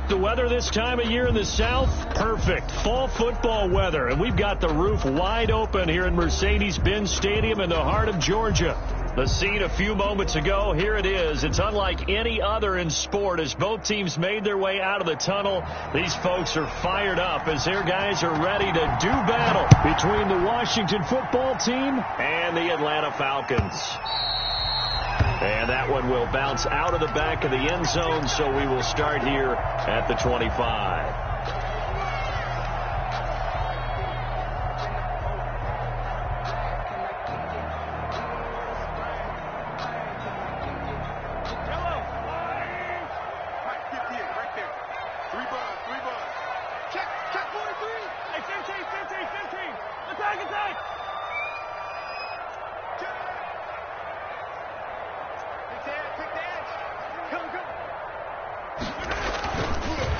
The weather this time of year in the South, perfect. Fall football weather, and we've got the roof wide open here in Mercedes-Benz Stadium in the heart of Georgia. The scene a few moments ago, here it is. It's unlike any other in sport as both teams made their way out of the tunnel. These folks are fired up as their guys are ready to do battle between the Washington football team and the Atlanta Falcons. And that one will bounce out of the back of the end zone, so we will start here at the 25.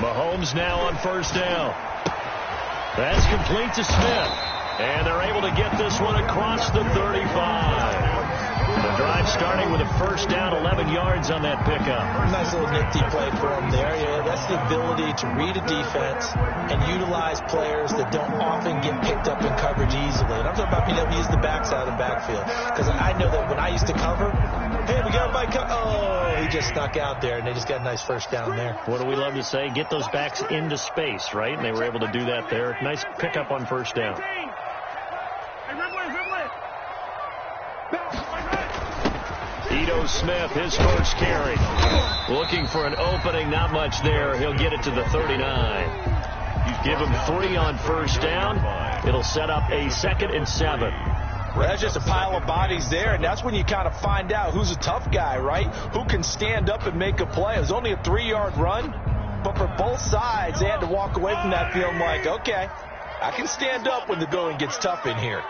Mahomes now on first down. That's complete to Smith. And they're able to get this one across the 35. The drive starting with a first down, 11 yards on that pickup. Nice little nifty play for him there. Yeah, that's the ability to read a defense and utilize players that don't often get picked up in coverage easily. And I'm talking about being able to use the backside of the backfield. Because I know that when I used to cover, hey, we got my he just snuck out there, and they just got a nice first down there. What do we love to say? Get those backs into space, right? And they were able to do that there. Nice pickup on first down. Ito Smith, his first carry. Looking for an opening, not much there. He'll get it to the 39. Give him 3 on first down. It'll set up a 2nd and 7. Well, that's just a pile of bodies there, and that's when you kind of find out who's a tough guy, right? Who can stand up and make a play. It was only a 3-yard run, but for both sides, they had to walk away from that feeling like, okay, I can stand up when the going gets tough in here.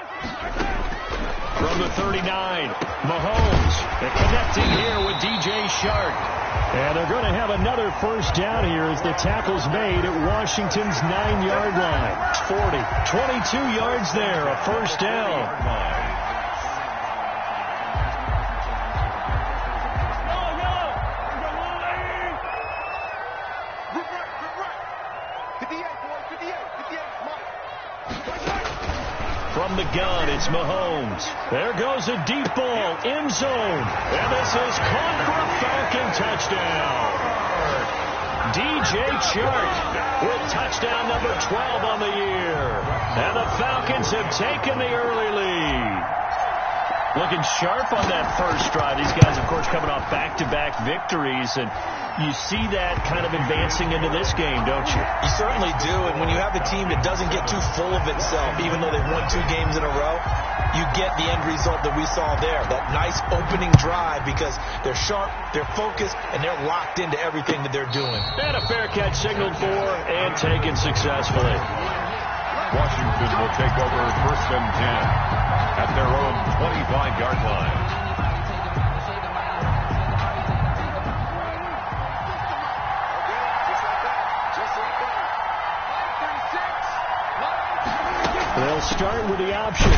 From the 39, Mahomes connecting here with DJ Shark. And they're going to have another first down here as the tackle's made at Washington's 9-yard line. 40, 22 yards there, a first down. From the gun, it's Mahomes. There goes a deep ball, end zone. And this is caught for a Falcon touchdown. DJ Chark with touchdown number 12 on the year. And the Falcons have taken the early lead. Looking sharp on that first drive. These guys, of course, coming off back-to-back victories. And you see that kind of advancing into this game, don't you? You certainly do. And when you have a team that doesn't get too full of itself, even though they've won 2 games in a row, you get the end result that we saw there. That nice opening drive because they're sharp, they're focused, and they're locked into everything that they're doing. And a fair catch signaled for and taken successfully. Washington will take over 1st and 10 at their own 25-yard line. They'll start with the option.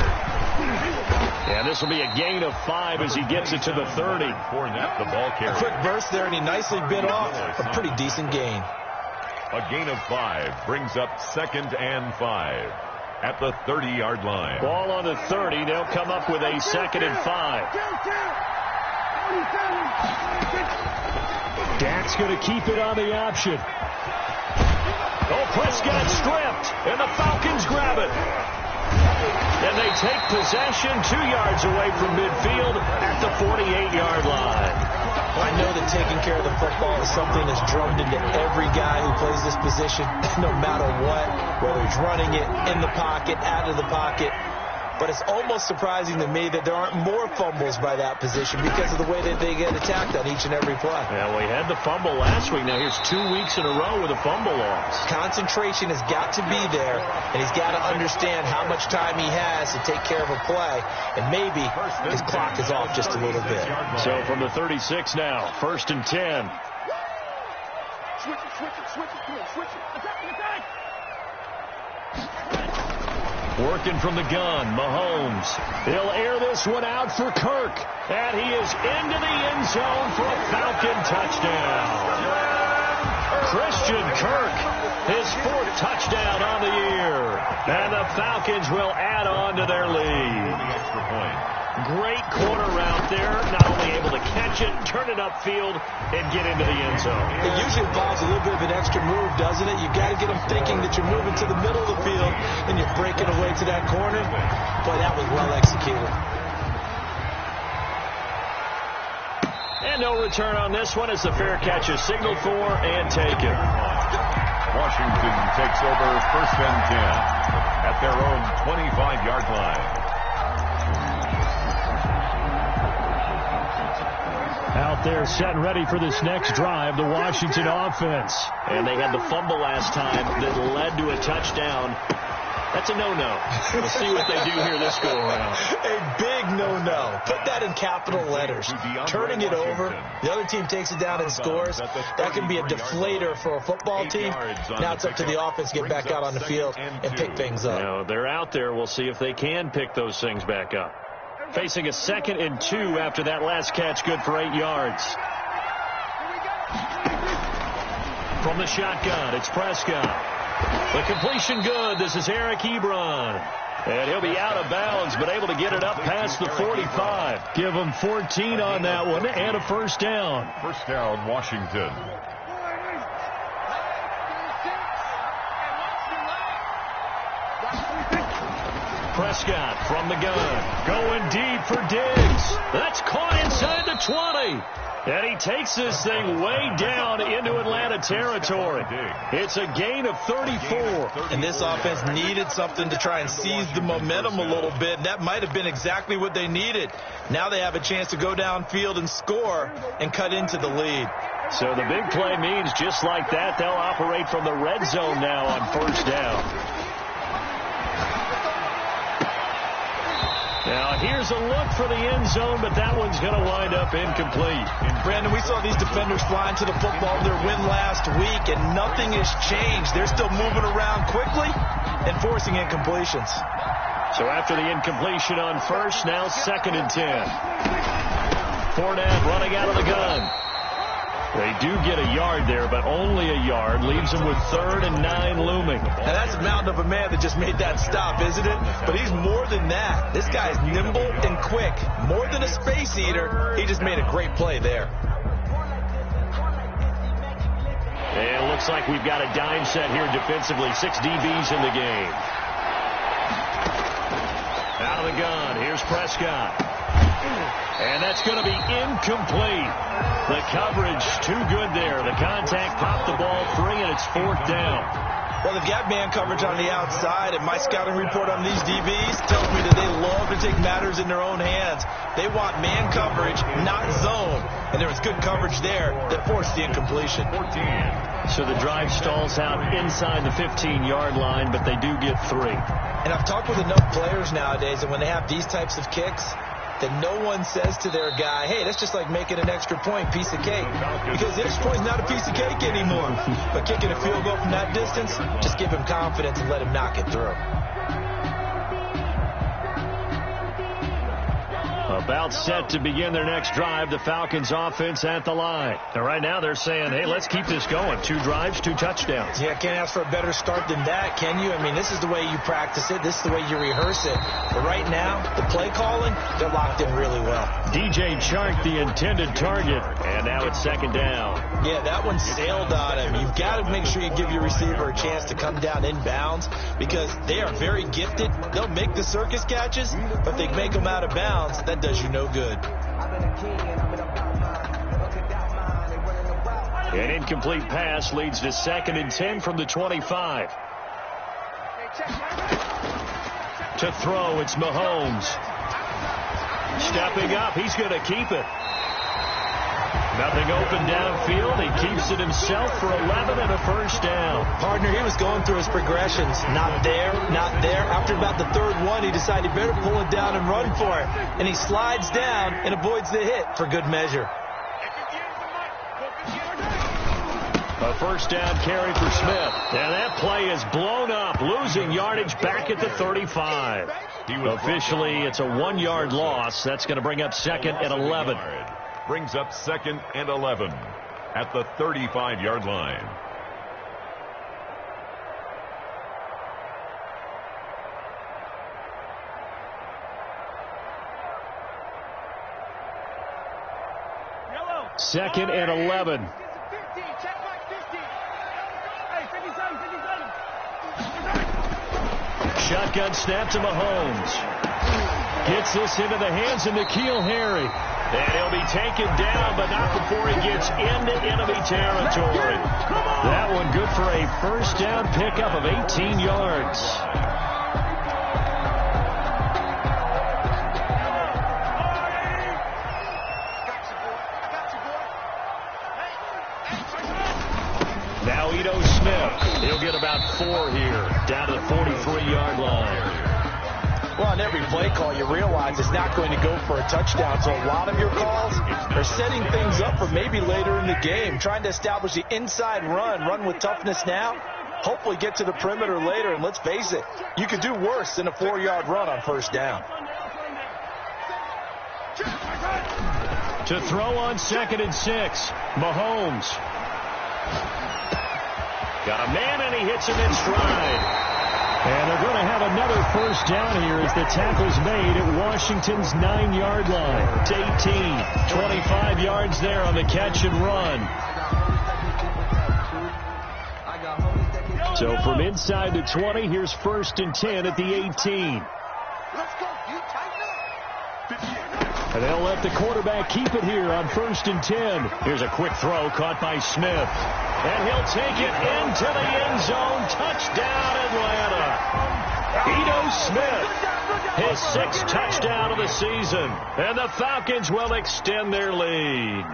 And this will be a gain of 5 as he gets it to the 30. Fournette, the ball carrier. A quick burst there, and he nicely bit off a pretty decent gain. A gain of 5 brings up 2nd and 5 at the 30-yard line. Ball on the 30. They'll come up with a 2nd and 5. Dak's going to keep it on the option. Oh, Prescott stripped, and the Falcons grab it. And they take possession 2 yards away from midfield at the 48-yard line. I know that taking care of the football is something that's drummed into every guy who plays this position, no matter what, whether he's running it, in the pocket, out of the pocket. But it's almost surprising to me that there aren't more fumbles by that position because of the way that they get attacked on each and every play. Yeah, we had the fumble last week. Now here's 2 weeks in a row with a fumble loss. Concentration has got to be there, and he's got to understand how much time he has to take care of a play, and maybe his clock is off just a little bit. So from the 36 now, 1st and 10. Switch it, come on, switch it. Attack! Working from the gun, Mahomes. He'll air this one out for Kirk. And he is into the end zone for a Falcon touchdown. Christian Kirk, his 4th touchdown on the year. And the Falcons will add on to their lead. Great corner route there. Not only able to catch it, turn it upfield, and get into the end zone. It usually involves a little bit of an extra move, doesn't it? You got to get them thinking that you're moving to the middle of the field and you're breaking away to that corner. Boy, that was well executed. And no return on this one as the fair catch is signaled for and taken. Washington takes over 1st and 10 at their own 25-yard line. Out there set and ready for this next drive, the Washington offense. And they had the fumble last time that led to a touchdown. That's a no-no. We'll see what they do here this go-around. A big no-no. Put that in capital letters. Turning it over, the other team takes it down and scores. That can be a deflator for a football team. Now it's up to the offense to get back out on the field and pick things up. Now, they're out there. We'll see if they can pick those things back up. Facing a 2nd and 2 after that last catch, good for 8 yards. From the shotgun, it's Prescott. The completion good. This is Eric Ebron. And he'll be out of bounds, but able to get it up past the 45. Give him 14 on that one and a 1st down. 1st down, Washington. Prescott from the gun. Going deep for Diggs. That's caught inside the 20. And he takes this thing way down into Atlanta territory. It's a gain of 34. And this offense needed something to try and seize the momentum a little bit. That might have been exactly what they needed. Now they have a chance to go downfield and score and cut into the lead. So the big play means just like that, they'll operate from the red zone now on 1st down. Now, here's a look for the end zone, but that one's going to wind up incomplete. Brandon, we saw these defenders flying to the football in their win last week, and nothing has changed. They're still moving around quickly and forcing incompletions. So after the incompletion on 1st, now 2nd and 10. Fournette running out of the gun. They do get a yard there, but only a yard. Leaves them with 3rd and 9 looming. Now, that's a mountain of a man that just made that stop, isn't it? But he's more than that. This guy's nimble and quick. More than a space eater, he just made a great play there. And it looks like we've got a dime set here defensively. 6 DBs in the game. Out of the gun. Here's Prescott. And that's going to be incomplete. The coverage too good there. The contact popped the ball free, and it's 4th down. Well, they've got man coverage on the outside, and my scouting report on these DBs tells me that they love to take matters in their own hands. They want man coverage, not zone. And there was good coverage there that forced the incompletion. 14. So the drive stalls out inside the 15-yard line, but they do get 3. And I've talked with enough players nowadays, and when they have these types of kicks, that no one says to their guy, hey, that's just like making an extra point, piece of cake. Because the extra point's not a piece of cake anymore. But kicking a field goal from that distance, just give him confidence and let him knock it through. About set to begin their next drive, the Falcons offense at the line. And right now they're saying, hey, let's keep this going. 2 drives, 2 touchdowns. Yeah, can't ask for a better start than that, can you? I mean, this is the way you practice it. This is the way you rehearse it. But right now, the play calling, they're locked in really well. DJ Chark, the intended target. And now it's 2nd down. Yeah, that one sailed on him. You've got to make sure you give your receiver a chance to come down inbounds because they are very gifted. They'll make the circus catches, but if they make them out of bounds, that does you no good. An incomplete pass leads to 2nd and 10 from the 25. To throw, it's Mahomes. Stepping up, he's going to keep it. Nothing open downfield. He keeps it himself for 11 and a 1st down. Partner, he was going through his progressions. Not there, not there. After about the 3rd one, he decided he better pull it down and run for it. And he slides down and avoids the hit for good measure. A 1st down carry for Smith. And that play is blown up, losing yardage back at the 35. Officially, it's a 1-yard loss. That's going to bring up 2nd and 11. Brings up 2nd and 11 at the 35-yard line. 2nd and 11. Shotgun snap to Mahomes. Gets this into the hands of N'Keal Harry. And he'll be taken down, but not before he gets into enemy territory. That one good for a first down pickup of 18 yards. Now Ito Smith. He'll get about 4 here, down to the 43-yard line. Well, on every play call, you realize it's not going to go for a touchdown. So a lot of your calls are setting things up for maybe later in the game, trying to establish the inside run with toughness now, hopefully get to the perimeter later. And let's face it, you could do worse than a 4-yard run on first down. To throw on 2nd and 6, Mahomes. Got a man, and he hits him in stride. And they're going to have another first down here as the tackle's made at Washington's 9-yard line. It's 18, 25 yards there on the catch and run. So from inside the 20, here's 1st and 10 at the 18. And they'll let the quarterback keep it here on 1st and 10. Here's a quick throw caught by Smith. And he'll take it into the end zone. Touchdown, Atlanta. Ito Smith, his 6th touchdown of the season. And the Falcons will extend their lead.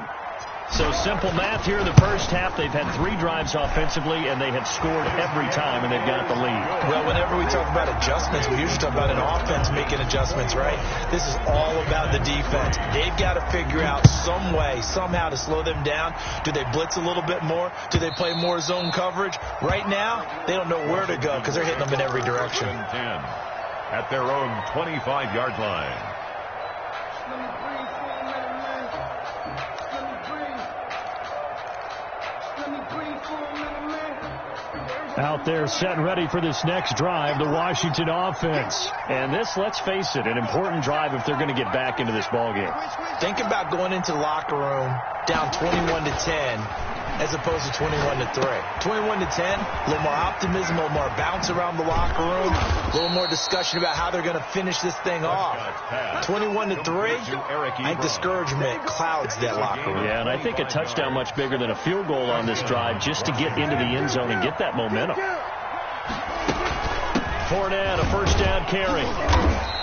So simple math here in the first half. They've had 3 drives offensively, and they have scored every time, and they've got the lead. Well, whenever we talk about adjustments, we usually talk about an offense making adjustments, right? This is all about the defense. They've got to figure out some way, somehow to slow them down. Do they blitz a little bit more? Do they play more zone coverage? Right now, they don't know where to go because they're hitting them in every direction. 10 at their own 25-yard line. Out there set and ready for this next drive, the Washington offense. And this, let's face it, an important drive if they're going to get back into this ballgame. Think about going into the locker room down 21-10 as opposed to 21-3. 21-10, a little more optimism, a little more bounce around the locker room, a little more discussion about how they're going to finish this thing off. 21-3, I think discouragement clouds that locker room. Yeah, and I think a touchdown much bigger than a field goal on this drive just to get into the end zone and get that momentum. Fournette, a first down carry.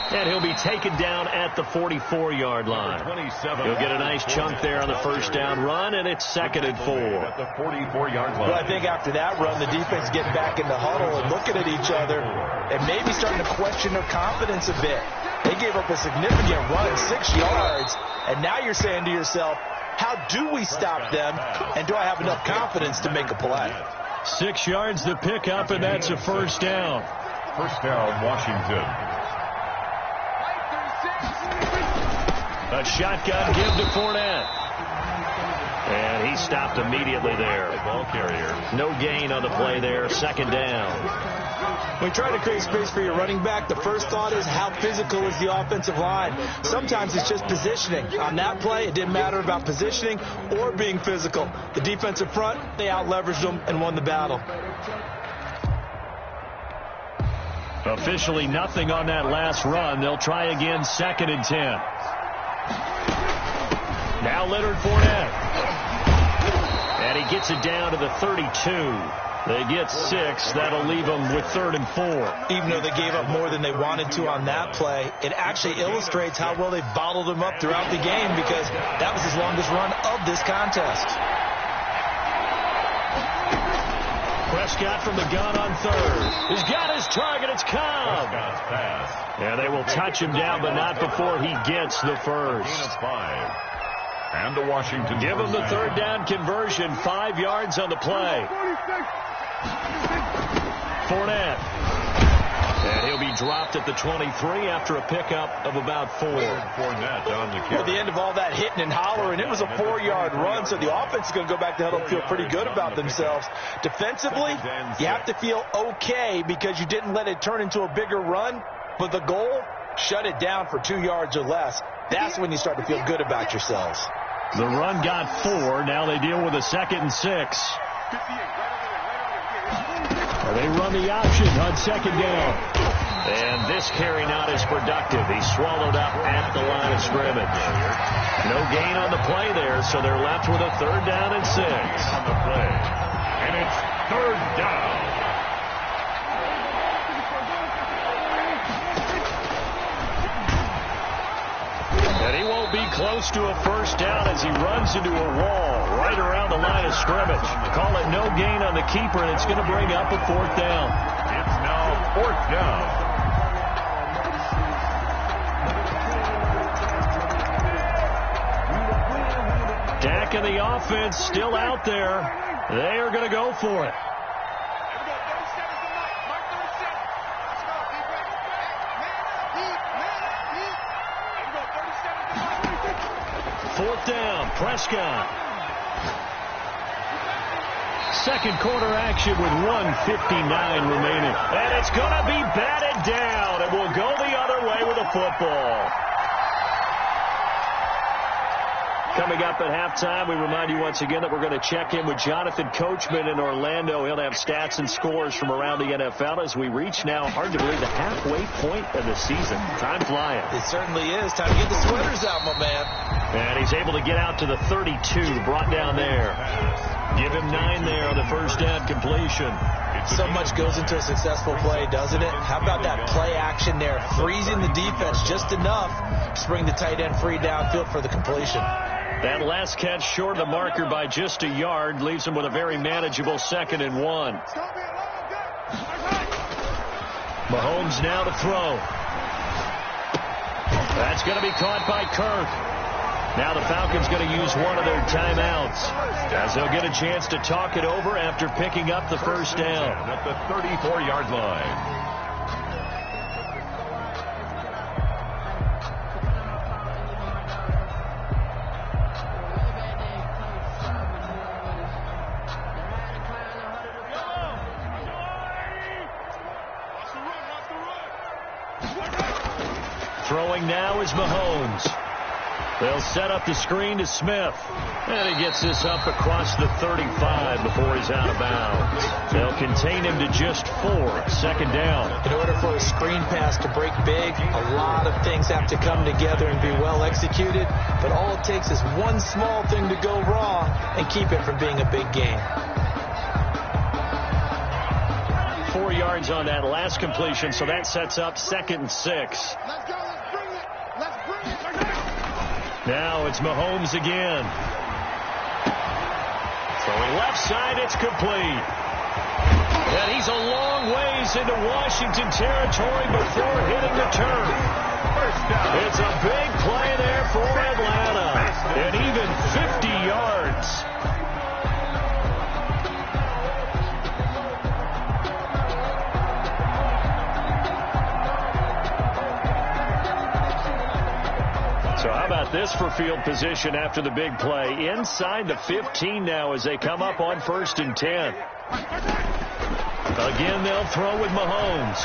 And he'll be taken down at the 44-yard line. He'll get a nice chunk there on the first down run, and it's 2nd and 4. At the 44-yard line. Well, I think after that run, the defense getting back in the huddle and looking at each other and maybe starting to question their confidence a bit. They gave up a significant run, 6 yards, and now you're saying to yourself, how do we stop them, and do I have enough confidence to make a play? 6 yards to pick up, and that's a first down. First down, Washington. A shotgun give to Fournette. And he stopped immediately there. Ball carrier. No gain on the play there. 2nd down. When trying to create space for your running back, the first thought is how physical is the offensive line. Sometimes it's just positioning. On that play, it didn't matter about positioning or being physical. The defensive front, they out-leveraged them and won the battle. Officially nothing on that last run. They'll try again, 2nd and 10. Now Leonard Fournette. And he gets it down to the 32. They get 6. That'll leave them with 3rd and 4. Even though they gave up more than they wanted to on that play, it actually illustrates how well they bottled them up throughout the game because that was his longest run of this contest. Prescott from the gun on 3rd. He's got his target. It's Cobb. And they will touch him down, but not before he gets the first. And the Washington. Give him the 3rd down conversion. 5 yards on the play. Fournette. And he'll be dropped at the 23 after a pickup of about 4. Fournette on the kick. At the end of all that hitting and hollering, it was a 4-yard run, so the offense is going to go back to huddle and feel pretty good about themselves. Defensively, you have to feel okay because you didn't let it turn into a bigger run, but the goal, shut it down for 2 yards or less. That's when you start to feel good about yourselves. The run got 4. Now they deal with a 2nd and 6. They run the option on 2nd down. And this carry not as productive. He's swallowed up at the line of scrimmage. No gain on the play there, so they're left with a 3rd down and 6. On the play. And it's 3rd down. And he won't be close to a 1st down as he runs into a wall right around the line of scrimmage. Call it no gain on the keeper, and it's going to bring up a 4th down. It's now 4th down. Dak and the offense still out there. They are going to go for it. 4th down, Prescott. 2nd quarter action with 1:59 remaining. And it's going to be batted down. It will go the other way with a football. Coming up at halftime, we remind you once again that we're going to check in with Jonathan Coachman in Orlando. He'll have stats and scores from around the NFL as we reach now, hard to believe, the halfway point of the season. Time flying. It certainly is. Time to get the sweaters out, my man. And he's able to get out to the 32, brought down there. Give him 9 there on the 1st down completion. So much goes into a successful play, doesn't it? How about that play action there? Freezing the defense just enough to bring the tight end free downfield for the completion. That last catch short of the marker by just a yard leaves him with a very manageable 2nd and 1. Mahomes now to throw. That's going to be caught by Kirk. Now the Falcons going to use one of their timeouts as they'll get a chance to talk it over after picking up the 1st down. At the 34-yard line. Throwing now is Mahomes. They'll set up the screen to Smith. And he gets this up across the 35 before he's out of bounds. They'll contain him to just 4. 2nd down. In order for a screen pass to break big, a lot of things have to come together and be well executed. But all it takes is one small thing to go wrong and keep it from being a big game. 4 yards on that last completion, so that sets up 2nd and 6. Let's go. Let's bring it. Let's bring it. Now it's Mahomes again. Throwing left side, it's complete. And he's a long ways into Washington territory before hitting the turf. It's a big play there for Atlanta. And even 50 yards. So how about this for field position after the big play? Inside the 15 now as they come up on 1st and 10. Again, they'll throw with Mahomes.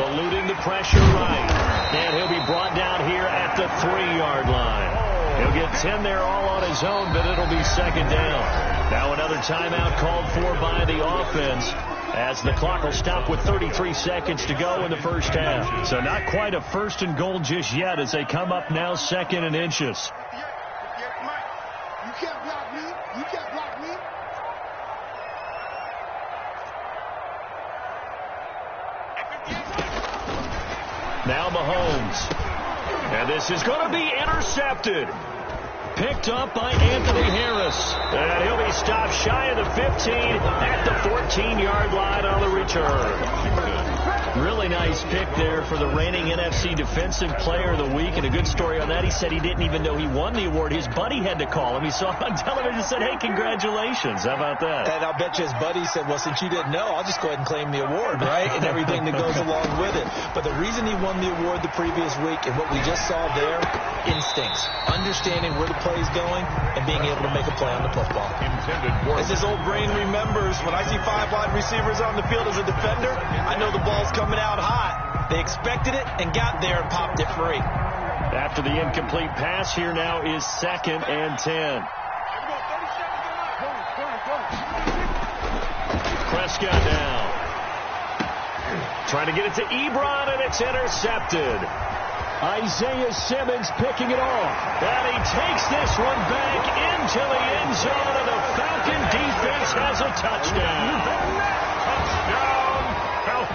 Eluding the pressure right. And he'll be brought down here at the 3-yard line. He'll get 10 there all on his own, but it'll be 2nd down. Now another timeout called for by the offense, as the clock will stop with 33 seconds to go in the 1st half. So not quite a 1st and goal just yet as they come up now 2nd and inches. You can't block me. You can't block me. Now Mahomes. And this is going to be intercepted. Picked up by Anthony Harris. And he'll be stopped shy of the 15 at the 14-yard line on the return. Really nice pick there for the reigning NFC Defensive Player of the Week. And a good story on that. He said he didn't even know he won the award. His buddy had to call him. He saw him on television and said, hey, congratulations. How about that? And I'll bet you his buddy said, well, since you didn't know, I'll just go ahead and claim the award, right? And everything that goes along with it. But the reason he won the award the previous week and what we just saw there, instincts. Understanding where the play is going and being able to make a play on the football. As his old brain remembers, when I see 5 wide receivers on the field as a defender, I know the ball's coming out hot. They expected it and got there and popped it free. After the incomplete pass, here now is 2nd and 10. Prescott now. Trying to get it to Ebron, and it's intercepted. Isaiah Simmons picking it off. And he takes this one back into the end zone, and the Falcon defense has a touchdown.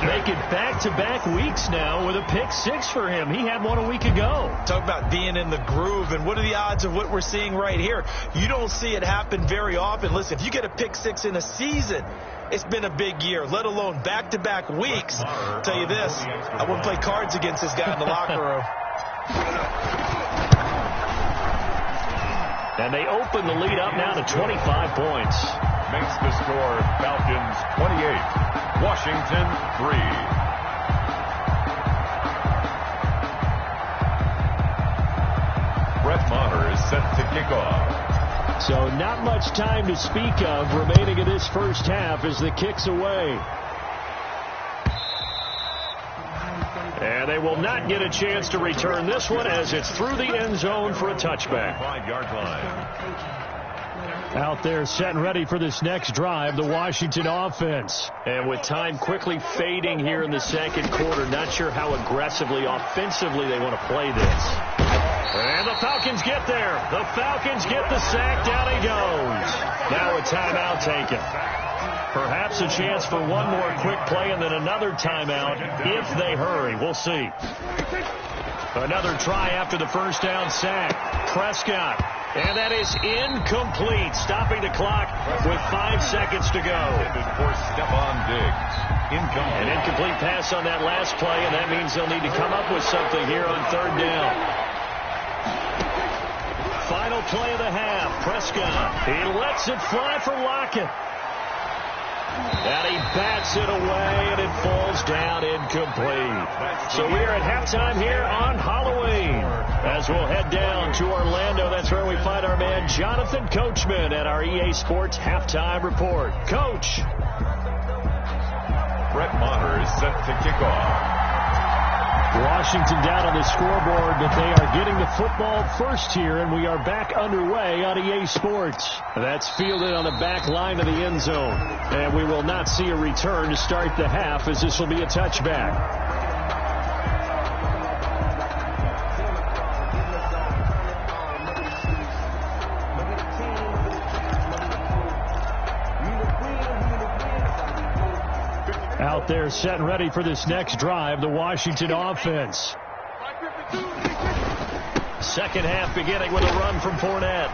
Making back-to-back weeks now with a pick 6 for him. He had one a week ago. Talk about being in the groove, and what are the odds of what we're seeing right here? You don't see it happen very often. Listen, if you get a pick 6 in a season, it's been a big year, let alone back-to-back weeks. I'll tell you this, I wouldn't play cards against this guy in the locker room. And they open the lead up now to 25 points. Makes the score Falcons 28, Washington 3. Brett Maher is set to kick off. So not much time to speak of remaining in this first half as the kick's away. And they will not get a chance to return this one as it's through the end zone for a touchback. 5-yard line. Out there set and ready for this next drive, the Washington offense. And with time quickly fading here in the second quarter, not sure how aggressively, offensively they want to play this. And the Falcons get there. The Falcons get the sack. Down he goes. Now a timeout taken. Perhaps a chance for one more quick play and then another timeout if they hurry. We'll see. Another try after the first down sack. Prescott. And that is incomplete. Stopping the clock with 5 seconds to go. For Stephon Diggs. Incomplete. An incomplete pass on that last play, and that means they'll need to come up with something here on 3rd down. Final play of the half. Prescott. He lets it fly for Lockett. And he bats it away, and it falls down incomplete. So we are at halftime here on Halloween. As we'll head down to Orlando, that's where we find our man Jonathan Coachman at our EA Sports Halftime Report. Coach. Brett Maher is set to kick off. Washington down on the scoreboard, but they are getting the football first here, and we are back underway on EA Sports. That's fielded on the back line of the end zone, and we will not see a return to start the half as this will be a touchback. Out there set and ready for this next drive, the Washington offense. Second half beginning with a run from Fournette.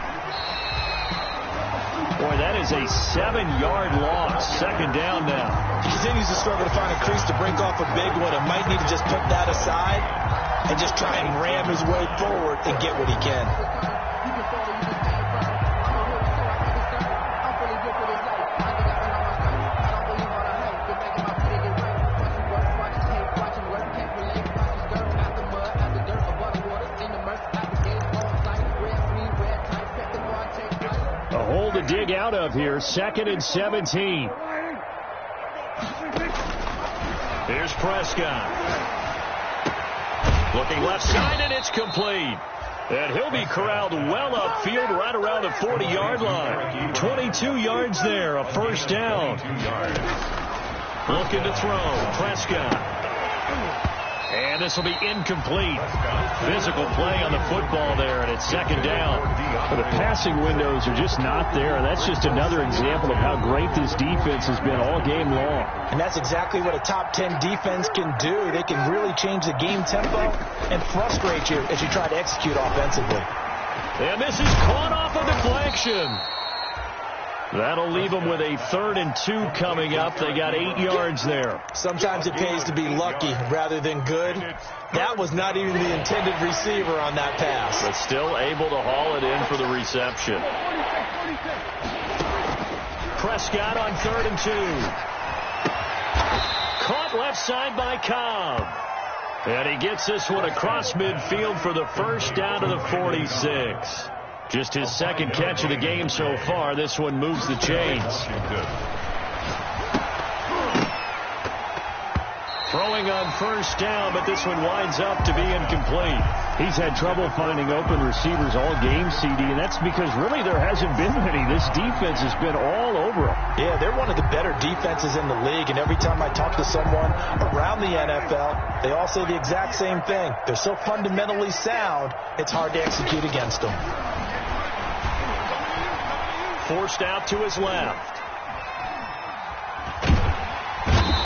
Boy, that is a 7-yard loss. Second down now. He continues to struggle to find a crease to break off a big one. It might need to just put that aside and just try and ram his way forward and get what he can. Dig out of here. 2nd and 17. Here's Prescott. Looking left side, and it's complete. And he'll be corralled well upfield right around the 40-yard line. 22 yards there, a first down. Looking to throw. Prescott. And this will be incomplete. Physical play on the football there, and it's 2nd down. But the passing windows are just not there. And that's just another example of how great this defense has been all game long. And that's exactly what a top 10 defense can do. They can really change the game tempo and frustrate you as you try to execute offensively. And this is caught off a deflection. That'll leave them with a 3rd and 2 coming up. They got 8 yards there. Sometimes it pays to be lucky rather than good. That was not even the intended receiver on that pass. But still able to haul it in for the reception. Prescott on 3rd and 2. Caught left side by Cobb. And he gets this one across midfield for the first down to the 46. Just his 2nd catch of the game so far. This one moves the chains. Throwing on first down, but this one winds up to be incomplete. He's had trouble finding open receivers all game, CD, and that's because really there hasn't been many. This defense has been all over them. Yeah, they're one of the better defenses in the league, and every time I talk to someone around the NFL, they all say the exact same thing. They're so fundamentally sound, it's hard to execute against them. Forced out to his left.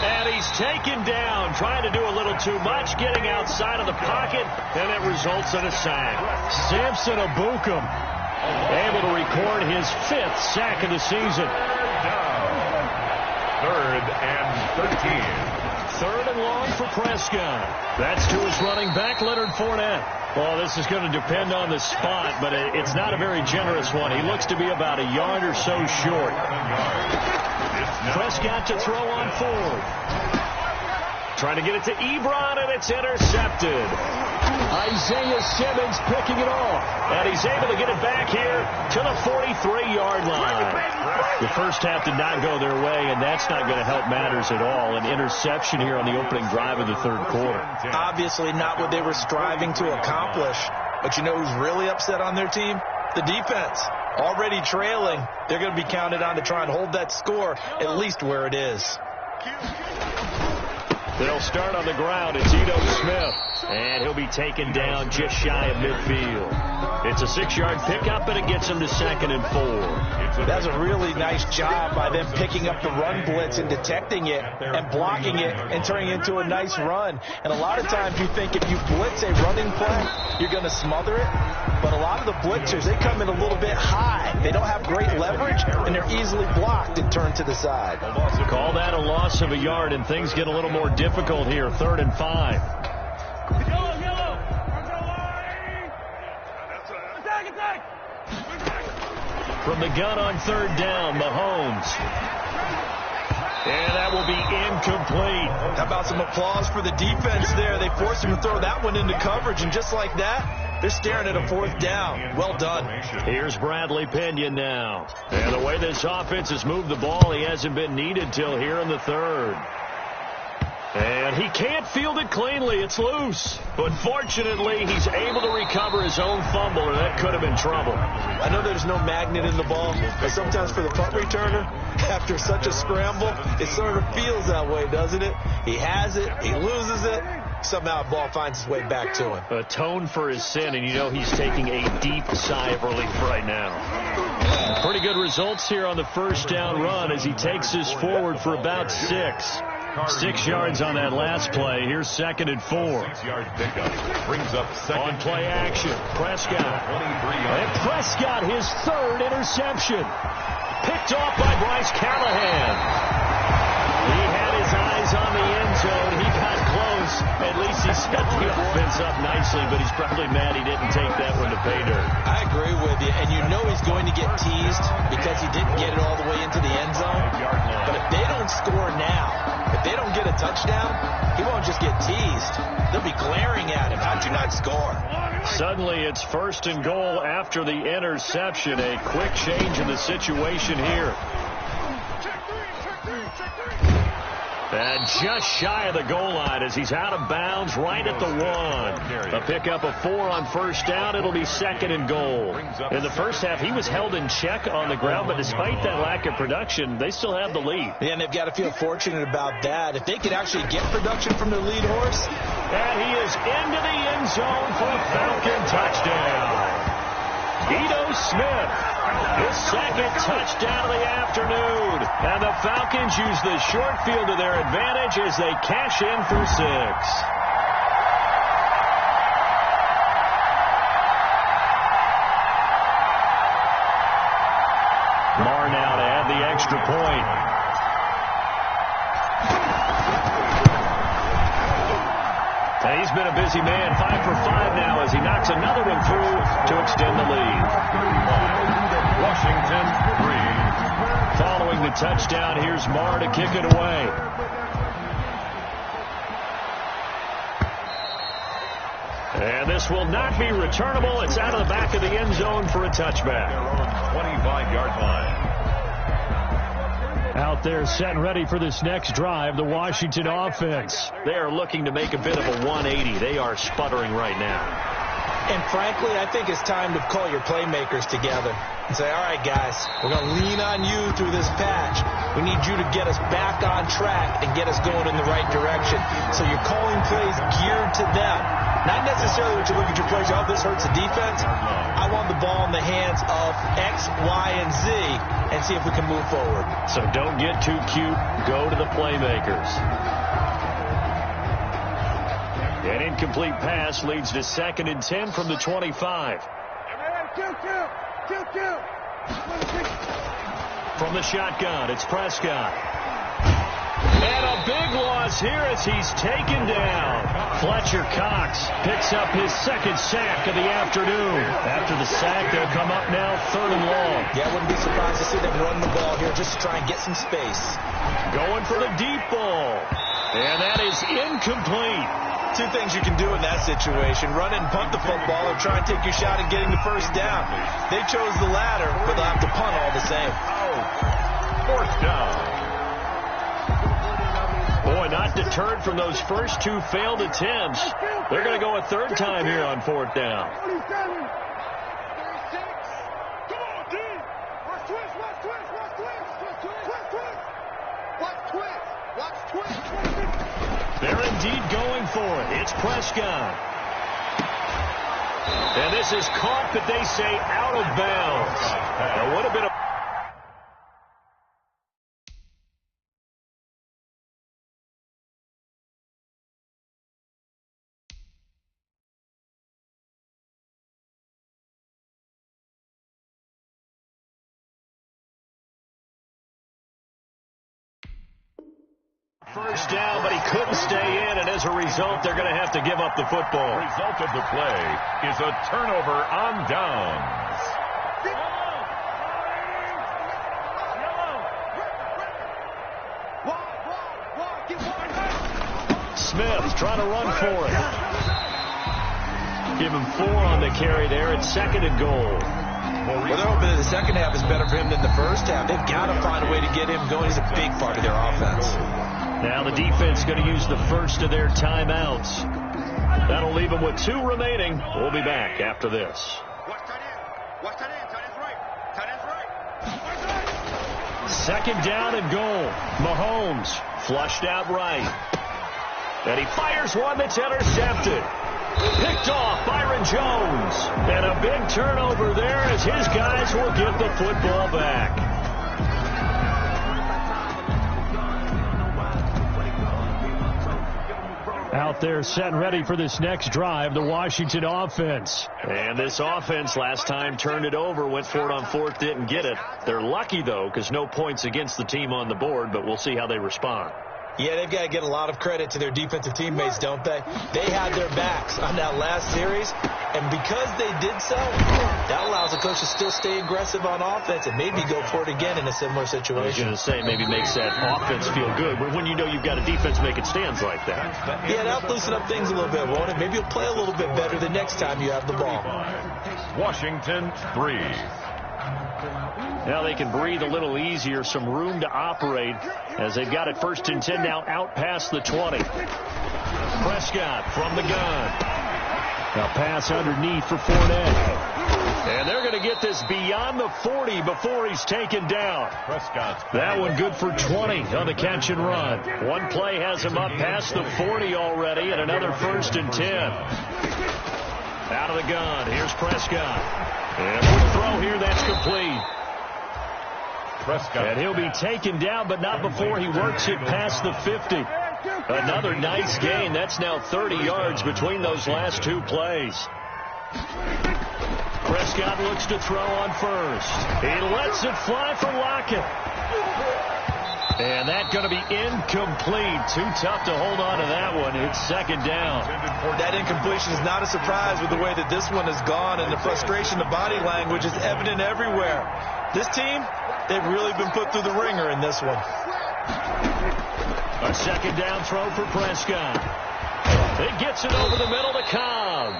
And he's taken down, trying to do a little too much, getting outside of the pocket, and it results in a sack. Samson Abukum able to record his 5th sack of the season. Third and 13. Third and long for Prescott. That's to his running back, Leonard Fournette. Well, this is going to depend on the spot, but it's not a very generous one. He looks to be about a yard or so short. Prescott to throw on 4th. Trying to get it to Ebron, and it's intercepted. Isaiah Simmons picking it off. And he's able to get it back here to the 43-yard line. The first half did not go their way, and that's not going to help matters at all. An interception here on the opening drive of the third quarter. Obviously not what they were striving to accomplish. But you know who's really upset on their team? The defense. Already trailing. They're going to be counted on to try and hold that score at least where it is. They'll start on the ground. It's Ito Smith. And he'll be taken down just shy of midfield. It's a 6-yard pickup, and it gets him to 2nd and 4. That's a really nice job by them picking up the run blitz and detecting it and blocking it and turning it into a nice run. And a lot of times you think if you blitz a running play, you're going to smother it. But a lot of the blitzers, they come in a little bit high. They don't have great leverage, and they're easily blocked and turned to the side. Call that a loss of a yard, and things get a little more difficult here. 3rd and 5. From the gun on 3rd down, Mahomes. And that will be incomplete. How about some applause for the defense there? They forced him to throw that one into coverage, and just like that, they're staring at a 4th down. Well done. Here's Bradley Pinion now. And the way this offense has moved the ball, he hasn't been needed till here in the 3rd. And he can't field it cleanly. It's loose. But fortunately, he's able to recover his own fumble, or that could have been trouble. I know there's no magnet in the ball, but sometimes for the punt returner, after such a scramble, it sort of feels that way, doesn't it? He has it. He loses it. Somehow the ball finds its way back to him. Atone for his sin, and you know he's taking a deep sigh of relief right now. Pretty good results here on the first down run as he takes us forward for about 6. 6 yards on that last play. Here's 2nd and 4. 6-yard pickup brings up second. On play action, Prescott. And Prescott, his 3rd interception. Picked off by Bryce Callahan. He had his eyes on the end zone. He got close. At least he set the offense up nicely, but he's probably mad he didn't take that one to pay dirt. I agree with you, and you know he's going to get teased because he didn't get it all the way into the end zone. But if they don't score now, if they don't get a touchdown, he won't just get teased. They'll be glaring at him. How'd you not score? Suddenly it's 1st and goal after the interception. A quick change in the situation here. And just shy of the goal line as he's out of bounds right at the 1. A pickup of 4 on first down. It'll be 2nd and goal. In the first half, he was held in check on the ground, but despite that lack of production, they still have the lead. Yeah, and they've got to feel fortunate about that. If they could actually get production from their lead horse. And he is into the end zone for a Falcon touchdown. Ito Smith, his 2nd touchdown of the afternoon. And the Falcons use the short field to their advantage as they cash in for 6. Marr now to add the extra point. And he's been a busy man, 5 for 5 now as he knocks another one through to extend the lead. Washington 3. Following the touchdown, here's Marr to kick it away. And this will not be returnable. It's out of the back of the end zone for a touchback. 25-yard line. Out there set and ready for this next drive, the Washington offense. They are looking to make a bit of a 180. They are sputtering right now. And frankly, I think it's time to call your playmakers together and say, all right, guys, we're going to lean on you through this patch. We need you to get us back on track and get us going in the right direction. So you're calling plays geared to them. Not necessarily what you look at your plays, oh, this hurts the defense. I want the ball in the hands of X, Y, and Z and see if we can move forward. So don't get too cute. Go to the playmakers. An incomplete pass leads to 2nd and 10 from the 25. From the shotgun, it's Prescott. And a big loss here as he's taken down. Fletcher Cox picks up his 2nd sack of the afternoon. After the sack, they'll come up now 3rd and long. Yeah, I wouldn't be surprised to see them run the ball here just to try and get some space. Going for the deep ball. And that is incomplete. Two things you can do in that situation: run and punt the football, or try and take your shot at getting the first down. They chose the latter, but they'll have to punt all the same. Oh, 4th down. Boy, not deterred from those first 2 failed attempts. They're going to go a 3rd time here on 4th down. They're indeed going for it. It's Prescott. And this is caught, but they say out of bounds. Now, what a bit of... First down, but he couldn't stay in, and as a result, they're going to have to give up the football. The result of the play is a turnover on downs. Smith trying to run for it. Give him 4 on the carry there. It's 2nd and goal. Well, they're hoping that the second half is better for him than the first half. They've got to find a way to get him going. He's a big part of their offense. Now the defense going to use the first of their timeouts. That'll leave them with 2 remaining. We'll be back after this. Watch tight end. Tight end's right. Tight end's right. 2nd down and goal. Mahomes flushed out right. And he fires one that's intercepted. Picked off Byron Jones. And a big turnover there as his guys will get the football back. Out there set and ready for this next drive, the Washington offense. And this offense last time turned it over, went for it on 4th, didn't get it. They're lucky, though, because no points against the team on the board, but we'll see how they respond. Yeah, they've got to get a lot of credit to their defensive teammates, don't they? They had their backs on that last series, and because they did so, that allows the coach to still stay aggressive on offense and maybe go for it again in a similar situation. I was going to say, maybe makes that offense feel good, but when you know you've got a defense making stands like that. Yeah, that'll loosen up things a little bit, won't it? Maybe you'll play a little bit better the next time you have the ball. Washington 3. Now they can breathe a little easier, some room to operate as they've got it 1st and 10 now out past the 20. Prescott from the gun. Now pass underneath for Fournette. And they're going to get this beyond the 40 before he's taken down. Prescott's that one good for 20 on the catch and run. One play has him up past the 40 already, and another 1st and 10. Out of the gun, here's Prescott. And quick throw here, that's complete. Prescott. And he'll be taken down, but not before he works it past the 50. Another nice gain. That's now 30 yards between those last 2 plays. Prescott looks to throw on 1st. He lets it fly for Lockett. And that's going to be incomplete. Too tough to hold on to that one. It's 2nd down. That incompletion is not a surprise with the way that this one has gone, and the frustration, the body language is evident everywhere. This team, they've really been put through the ringer in this one. A 2nd down throw for Prescott. It gets it over the middle to Cobb.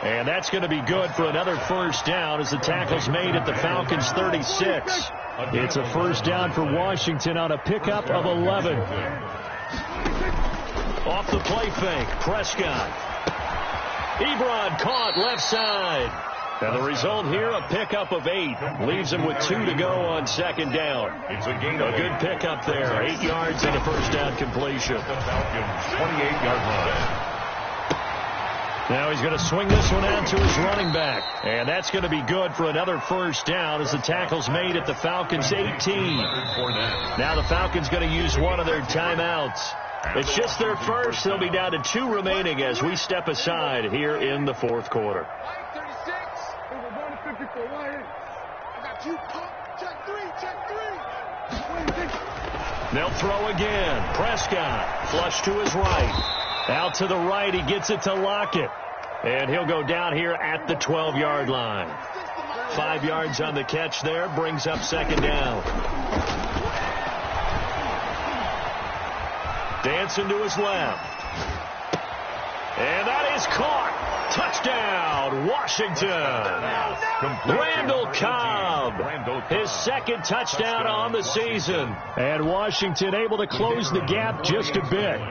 And that's going to be good for another 1st down as the tackle's made at the Falcons' 36. It's a first down for Washington on a pickup of 11. Off the play fake, Prescott. Ebron caught left side. And the result here, a pickup of 8. Leaves him with 2 to go on second down. It's a gain A of good pickup there. 8 yards and a first down completion. The Falcons' 28-yard line. Now he's going to swing this one out to his running back. And that's going to be good for another first down as the tackle's made at the Falcons' 18. Now the Falcons going to use one of their timeouts. It's just their first. They'll be down to 2 remaining as we step aside here in the fourth quarter. They'll throw again. Prescott flush to his right. Out to the right. He gets it to Lockett. And he'll go down here at the 12-yard line. 5 yards on the catch there. Brings up second down. Dancing to his left. And that is caught. Touchdown, Washington. Randall Cobb, his second touchdown on the season. And Washington able to close the gap just a bit.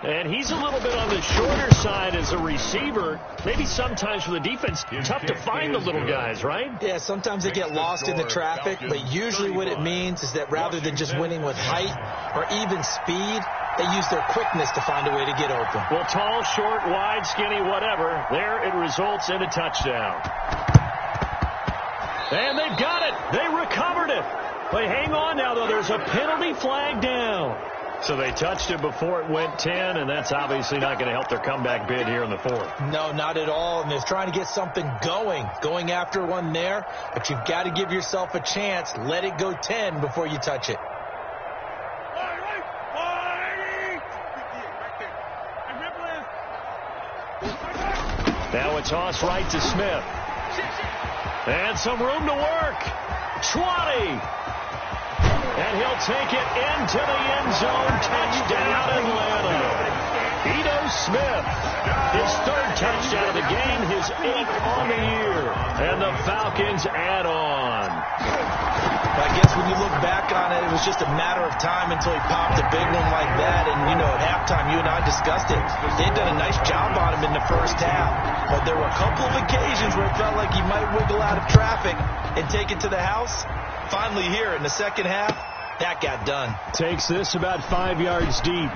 And he's a little bit on the shorter side as a receiver. Maybe sometimes for the defense, tough to find the little guys, right? Yeah, sometimes they get lost in the traffic, but usually what it means is that rather than just winning with height or even speed, they use their quickness to find a way to get open. Well, tall, short, wide, skinny, whatever, there it results in a touchdown. And they've got it. They recovered it. But hang on now, though. There's a penalty flag down. So they touched it before it went 10, and that's obviously not going to help their comeback bid here in the fourth. No, not at all. And they're trying to get something going after one there. But you've got to give yourself a chance. Let it go 10 before you touch it. Now it's Hoss right to Smith. And some room to work. 20. And he'll take it into the end zone. Touchdown, Atlanta. Ito Smith, his third touchdown of the game, his 8th on the year. And the Falcons add on. I guess when you look back on it, it was just a matter of time until he popped a big one like that. And, you know, at halftime, you and I discussed it. They'd done a nice job on him in the first half. But there were a couple of occasions where it felt like he might wiggle out of traffic and take it to the house. Finally here in the second half, that got done. Takes this about 5 yards deep.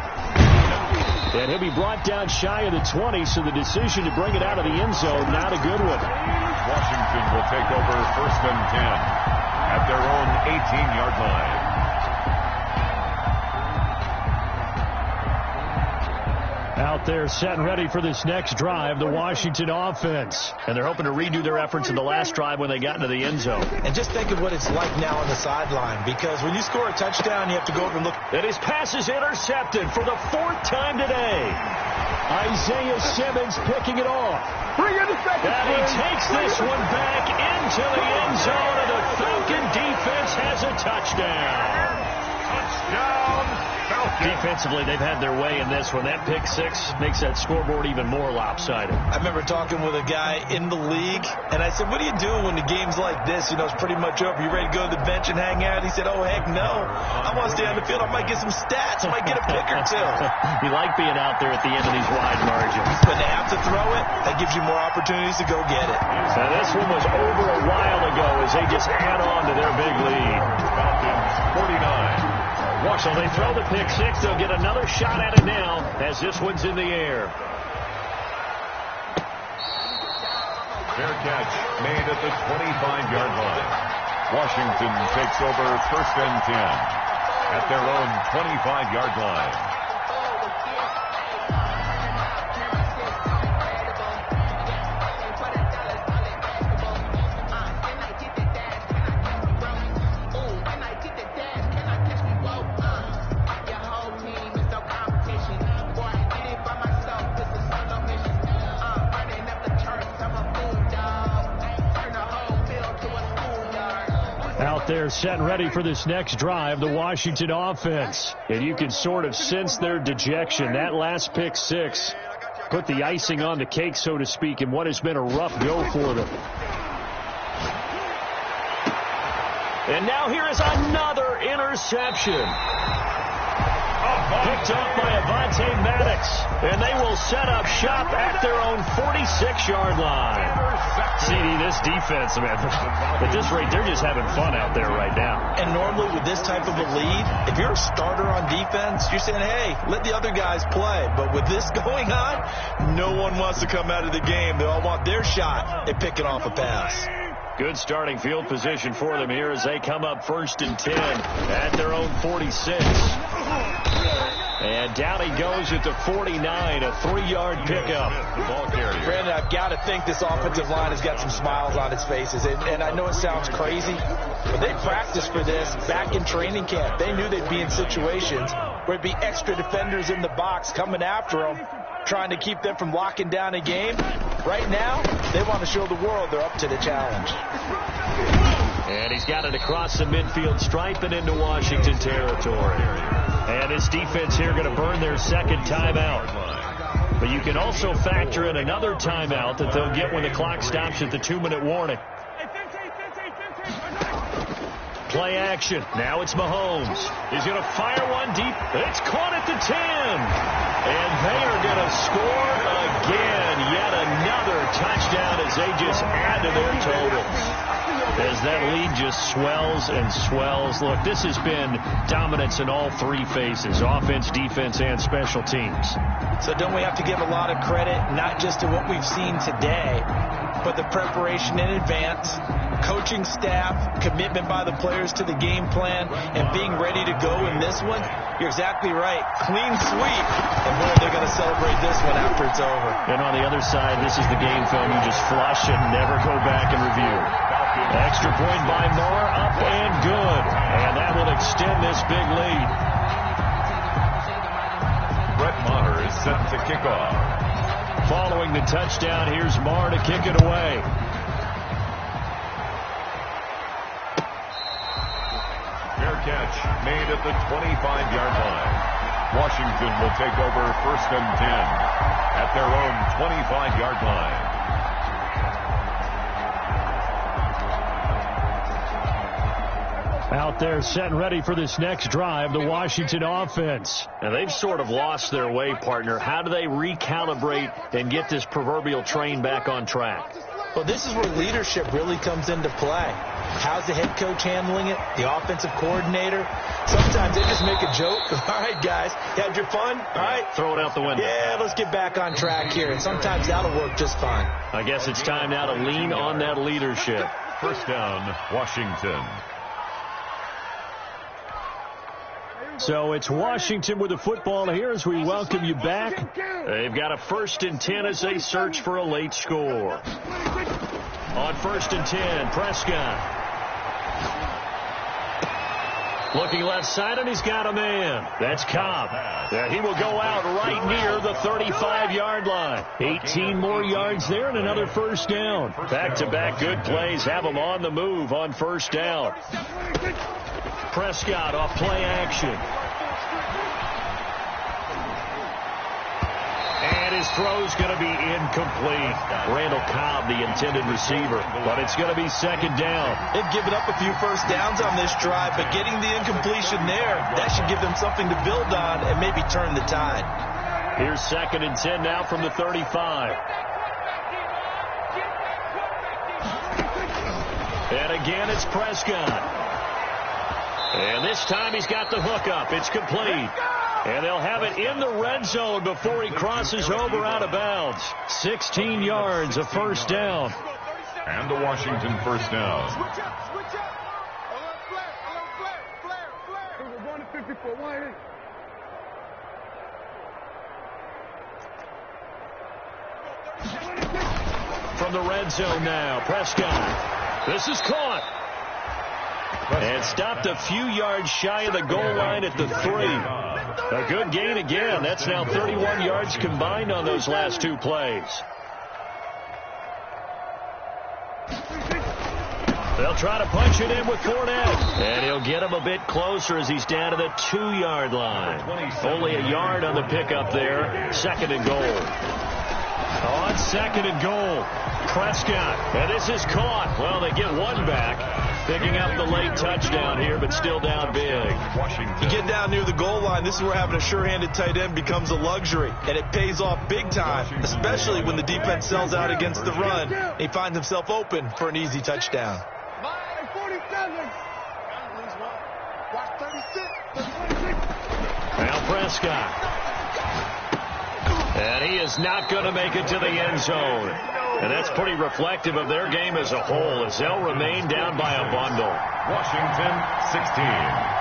And he'll be brought down shy of the 20, so the decision to bring it out of the end zone, not a good one. Washington will take over first and 10 at their own 18-yard line. Out there set and ready for this next drive, the Washington offense. And they're hoping to redo their efforts in the last drive when they got into the end zone. And just think of what it's like now on the sideline, because when you score a touchdown, you have to go over and look. And his pass is intercepted for the 4th time today. Isaiah Simmons picking it off. And he takes this one back into the end zone, and the Falcon defense has a touchdown. Touchdown, Falcons. Defensively, they've had their way in this one. That pick 6 makes that scoreboard even more lopsided. I remember talking with a guy in the league, and I said, what do you do when the game's like this? You know, it's pretty much over. You ready to go to the bench and hang out? He said, oh, heck no. I want to stay on the field. I might get some stats. I might get a pick or two. You like being out there at the end of these wide margins. When they have to throw it, that gives you more opportunities to go get it. Now, this one was over a while ago as they just add on to their big lead. Falcons 49. So they throw the pick 6. They'll get another shot at it now as this one's in the air. Fair catch made at the 25-yard line. Washington takes over first and 10 at their own 25-yard line. They're set and ready for this next drive, the Washington offense. And you can sort of sense their dejection. That last pick 6 put the icing on the cake, so to speak, in what has been a rough go for them. And now here is another interception. Picked up by Avonte Maddox. And they will set up shop at their own 46-yard line. CD, this defense, man, at this rate, they're just having fun out there right now. And normally with this type of a lead, if you're a starter on defense, you're saying, hey, let the other guys play. But with this going on, no one wants to come out of the game. They all want their shot at picking off a pass. Good starting field position for them here as they come up 1st and 10 at their own 46. And down he goes at the 49, a 3-yard pickup. The ball carrier. Brandon, I've got to think this offensive line has got some smiles on its faces. And I know it sounds crazy, but they practiced for this back in training camp. They knew they'd be in situations where it'd be extra defenders in the box coming after them, trying to keep them from locking down a game. Right now, they want to show the world they're up to the challenge. And he's got it across the midfield stripe and into Washington territory. And his defense here going to burn their second timeout. But you can also factor in another timeout that they'll get when the clock stops at the 2-minute warning. Play action. Now it's Mahomes. He's going to fire one deep. It's caught at the 10. And they are going to score again. Yet another touchdown as they just add to their totals. As that lead just swells and swells. Look, this has been dominance in all three phases, offense, defense, and special teams. So don't we have to give a lot of credit, not just to what we've seen today, but the preparation in advance, coaching staff, commitment by the players to the game plan, and being ready to go in this one? You're exactly right. Clean sweep. And boy, they're going to celebrate this one after it's over. And on the other side, this is the game film you just flush and never go back and review. Extra point by Moore, up and good. And that will extend this big lead. Brett Maher is set to kick off. Following the touchdown, here's Maher to kick it away. Fair catch made at the 25-yard line. Washington will take over 1st and 10 at their own 25-yard line. Out there set and ready for this next drive, the Washington offense. And they've sort of lost their way, partner. How do they recalibrate and get this proverbial train back on track? Well, this is where leadership really comes into play. How's the head coach handling it? The offensive coordinator? Sometimes they just make a joke. All right, guys, you had your fun? All right. Throw it out the window. Yeah, let's get back on track here. And sometimes that'll work just fine. I guess it's time now to lean on that leadership. 1st down, Washington. So it's Washington with the football here as we welcome you back. They've got a 1st and 10 as they search for a late score. On 1st and 10, Prescott. Looking left side, and he's got a man. That's Cobb. Yeah, he will go out right near the 35-yard line. 18 more yards there and another 1st down. Back-to-back good plays have them on the move on 1st down. Prescott off play action. And his throw's going to be incomplete. Randall Cobb, the intended receiver. But it's going to be 2nd down. They've given up a few 1st downs on this drive, but getting the incompletion there, that should give them something to build on and maybe turn the tide. Here's 2nd and 10 now from the 35. And again, it's Prescott. And this time he's got the hookup. It's complete. And they'll have it in the red zone before he crosses over out of bounds. 16 yards, a 1st down. And the Washington 1st down. From the red zone now, Prescott. This is caught. And stopped a few yards shy of the goal line at the 3. A good gain again. That's now 31 yards combined on those last 2 plays. They'll try to punch it in with Fournette. And he'll get him a bit closer as he's down to the 2-yard line. Only a yard on the pickup there. 2nd and goal. On 2nd and goal, Prescott. And this is caught. Well, they get one back. Picking up the late touchdown here, but still down big. You get down near the goal line, this is where having a sure-handed tight end becomes a luxury, and it pays off big time, especially when the defense sells out against the run. He finds himself open for an easy touchdown. Now Prescott. And he is not going to make it to the end zone. And that's pretty reflective of their game as a whole, as they'll remain down by a bundle. Washington 16.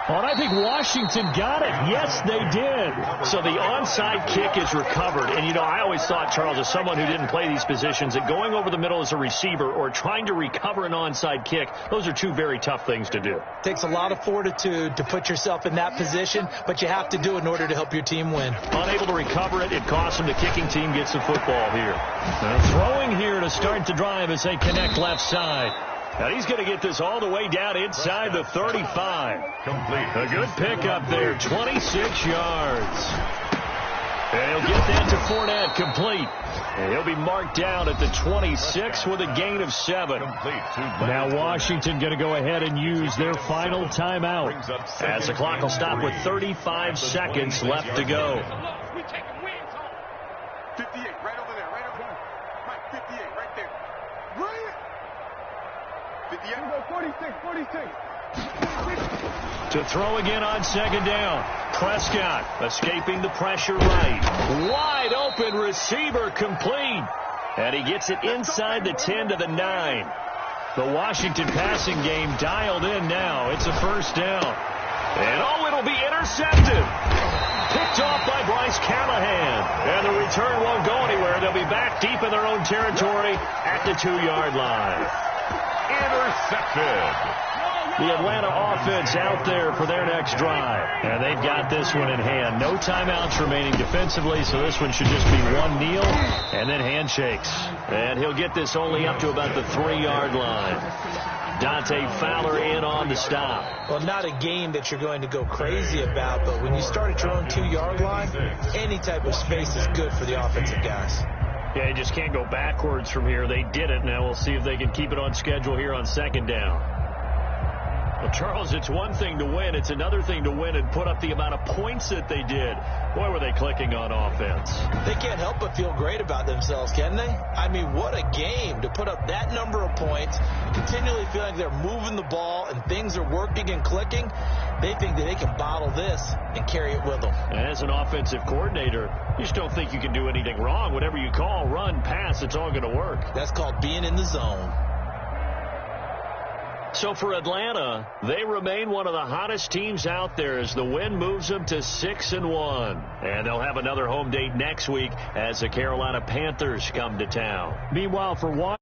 Well, and I think Washington got it. Yes, they did. So the onside kick is recovered. And, you know, I always thought, Charles, as someone who didn't play these positions, that going over the middle as a receiver or trying to recover an onside kick, those are two very tough things to do. Takes a lot of fortitude to put yourself in that position, but you have to do it in order to help your team win. Unable to recover it, it costs them. The kicking team gets the football here. Now throwing here to start the drive as they connect left side. Now he's going to get this all the way down inside the 35. Complete. A good pickup there, 26 yards. And he'll get that to Fournette, complete. And he'll be marked down at the 26 with a gain of 7. Now Washington going to go ahead and use their final timeout as the clock will stop with 35 seconds left to go. 58, right over there, right over there. Right, 58, right there. Right. 58. 46. To throw again on second down. Prescott escaping the pressure right. Wide open receiver, complete. And he gets it inside the 10 to the 9. The Washington passing game dialed in now. It's a first down. And oh, it'll be intercepted. Picked off by Bryce Callahan. And the return won't go anywhere. They'll be back deep in their own territory at the 2-yard line. Intercepted. The Atlanta offense out there for their next drive. And they've got this one in hand. No timeouts remaining defensively, so this one should just be one kneel and then handshakes. And he'll get this only up to about the 3-yard line. Dante Fowler in on the stop. Well, not a game that you're going to go crazy about, but when you start at your own 2-yard line, any type of space is good for the offensive guys. Yeah, you just can't go backwards from here. They did it. Now we'll see if they can keep it on schedule here on second down. Well, Charles, it's one thing to win. It's another thing to win and put up the amount of points that they did. Boy, were they clicking on offense. They can't help but feel great about themselves, can they? I mean, what a game to put up that number of points, continually feeling like they're moving the ball and things are working and clicking. They think that they can bottle this and carry it with them. And as an offensive coordinator, you just don't think you can do anything wrong. Whatever you call, run, pass, it's all going to work. That's called being in the zone. So for Atlanta, they remain one of the hottest teams out there as the win moves them to 6-1. And they'll have another home date next week as the Carolina Panthers come to town. Meanwhile, for Washington,